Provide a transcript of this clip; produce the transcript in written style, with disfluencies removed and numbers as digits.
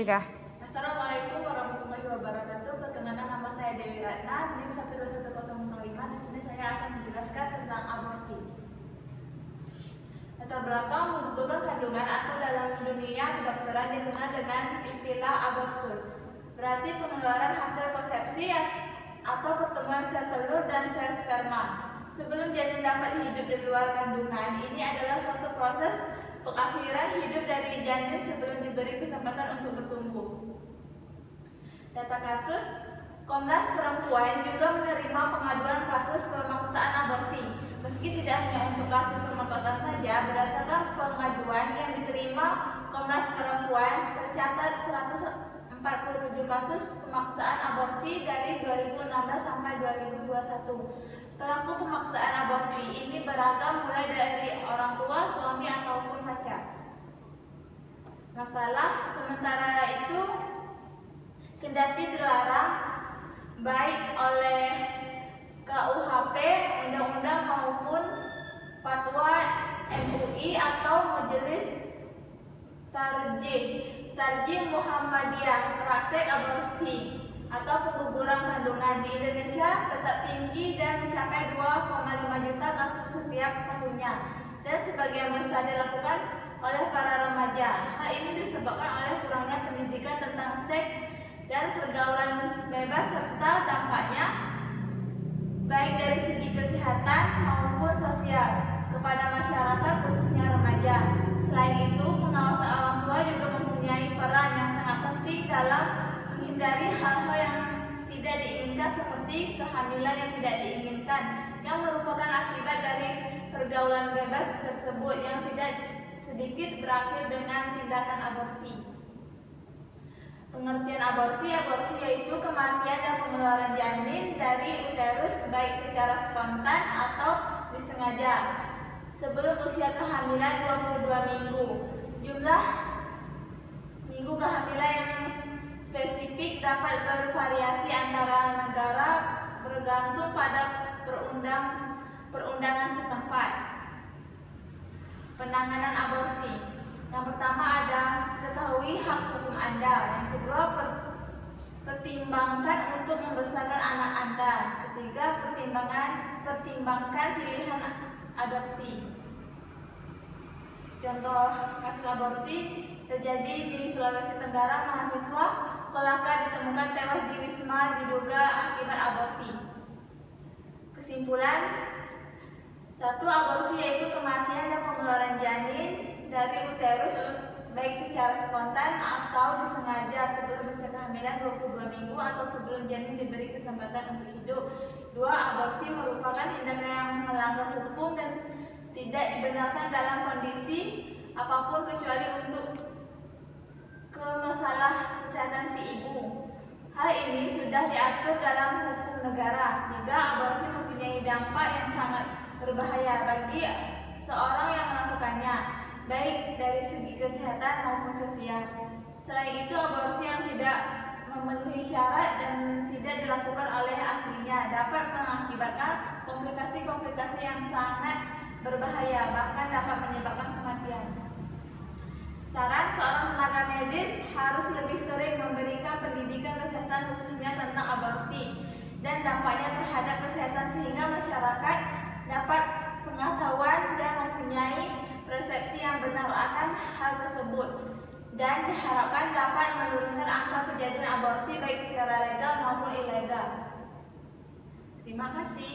Sudah. Assalamualaikum warahmatullahi wabarakatuh. Perkenalkan, nama saya Dewi Ratna, NIM 121005. Di sini saya akan menjelaskan tentang aborsi. Latar belakang menggugurkan kandungan atau dalam dunia kedokteran dikenal dengan istilah abortus. Berarti pengeluaran hasil konsepsi atau pertemuan sel telur dan sel sperma. Sebelum janin dapat hidup di luar kandungan, ini adalah suatu proses pengakhiran hidup dari janin sebelum diberi kesempatan untuk bertumbuh. Data kasus, Komnas Perempuan juga menerima pengaduan kasus permaksaan aborsi. Meski tidak hanya untuk kasus pemerkosaan saja, berdasarkan pengaduan yang diterima Komnas Perempuan, tercatat 147 kasus pemaksaan aborsi dari 2016 sampai 2021. Pelaku pemaksaan aborsi ini beragam, mulai dari orang tua, suami, ataupun pacar. Masalah sementara itu, kendati dilarang baik oleh KUHP, undang-undang maupun fatwa MUI atau Majelis Tarjih Muhammadiyah, praktek aborsi atau pengguguran kandungan di Indonesia tetap tinggi dan mencapai 2,5 juta kasus setiap tahunnya, dan sebagian besar dilakukan oleh para remaja. Hal ini disebabkan oleh kurangnya pendidikan tentang seks dan pergaulan bebas serta dampaknya baik dari segi kesehatan maupun sosial kepada masyarakat, khususnya remaja. Selain itu, pengawasan orang tua juga mempunyai peran yang sangat penting dalam menghindari hal-hal yang tidak diinginkan seperti kehamilan yang tidak diinginkan yang merupakan akibat dari pergaulan bebas tersebut yang tidak sedikit berakhir dengan tindakan aborsi. Pengertian aborsi yaitu kematian dan pengeluaran janin dari uterus baik secara spontan atau disengaja sebelum usia kehamilan 22 minggu. Jumlah minggu kehamilan yang spesifik dapat bervariasi antara negara bergantung pada perundangan setempat. Penanganan aborsi. Yang pertama ada ketahui hak hukum Anda. Yang kedua, pertimbangkan untuk membesarkan anak Anda. Ketiga, pertimbangkan pilihan adopsi. Contoh kasus aborsi terjadi di Sulawesi Tenggara. Mahasiswa Kolaka ditemukan tewas di Wisma diduga akibat aborsi. Kesimpulan, 1. Aborsi yaitu kematian dan pengeluaran janin dari uterus baik secara spontan atau disengaja sebelum usia kehamilan 22 minggu atau sebelum janin diberi kesempatan untuk hidup. 2. Aborsi merupakan tindakan yang melanggar hukum dan tidak dibenarkan dalam kondisi apapun kecuali untuk masalah kesehatan si ibu. Hal ini sudah diatur dalam hukum negara. 3. Aborsi mempunyai dampak yang sangat berbahaya bagi seorang yang melakukannya, baik dari segi kesehatan maupun sosial. Selain itu, aborsi yang tidak memenuhi syarat dan tidak dilakukan oleh ahlinya dapat mengakibatkan komplikasi-komplikasi yang sangat berbahaya, bahkan dapat menyebabkan kematian. Saran, seorang tenaga medis harus lebih sering memberikan pendidikan kesehatan khususnya tentang aborsi dan dampaknya terhadap kesehatan sehingga masyarakat dapat pengetahuan dan mempunyai persepsi yang benar akan hal tersebut, dan diharapkan dapat menurunkan angka kejadian aborsi baik secara legal maupun ilegal. Terima kasih.